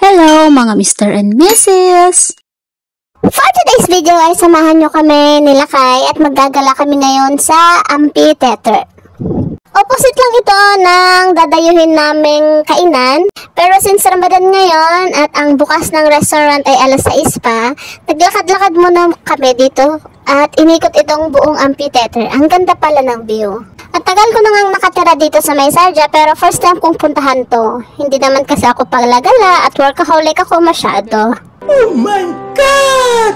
Hello mga Mr. and Mrs. For today's video ay samahan nyo kami nila Kai at maggagala kami ngayon sa amphitheater. Opposite lang ito ng dadayuhin naming kainan. Pero since Ramadan ngayon at ang bukas ng restaurant ay alas 6 pa, naglakad-lakad muna kami dito at inikot itong buong amphitheater. Ang ganda pala ng view. At tagal ko nang nakatira dito sa May Sarja pero first time kong puntahan to. Hindi naman kasi ako paglagala at workaholic ako masyado. Oh my God!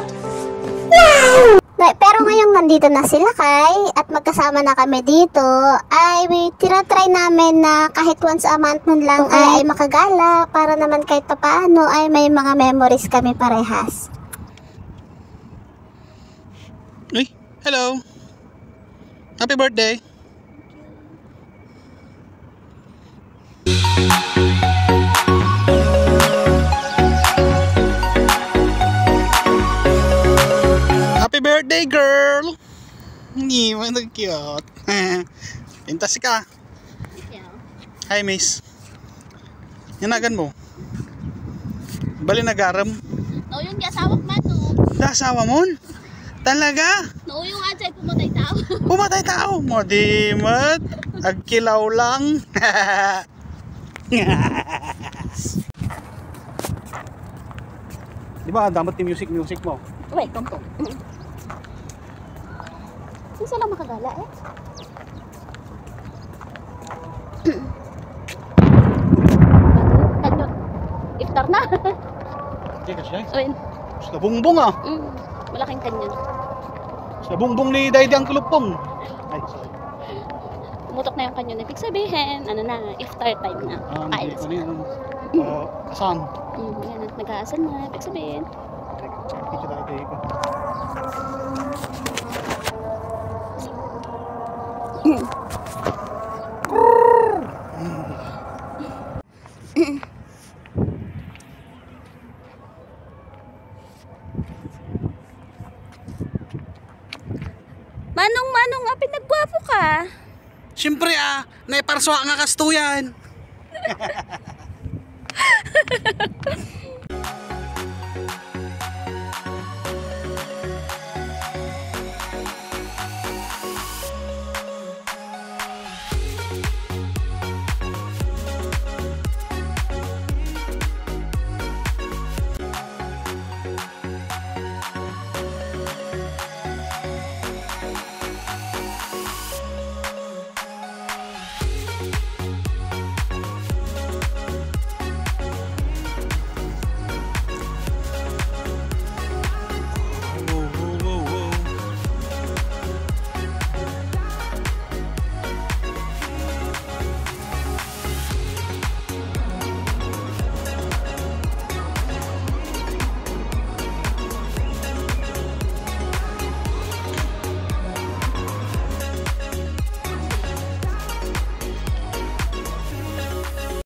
Wow! Pero ngayong nandito na sila Kai at magkasama na kami dito ay tinatry namin na kahit once a month man lang ay makagala para naman kahit papaano ay may mga memories kami parehas. Uy, hello! Happy birthday! Happy birthday, girl! Hindi mo na cute. Pintas ka. Hi, miss. Yanagan mo. Bali nagaram. No, yung asawak man to. Asawa mo? Talaga? No, yung adsay pumatay tao. Pumatay tao mo, di mat. Agkilaw lang. Di ba dapat yung music mo? Wait, tongtong. Saan lang makagala eh? Kanyo. Iftar na. Hindi ka siya. Uy. Sa bungbong ah. Malaking kanyon. Sa bungbong ni Daydi ang kulupong. Ay, sorry. Pumutok na yung kanyon. Ibig sabihin, ano na, iftar time na. Kain na sila. Asan? Yan, nag-aasal na. Ibig sabihin. Kita Daydi ko. Manong nga, pinagwapo ka. Siyempre naiparswa nga kastuyan.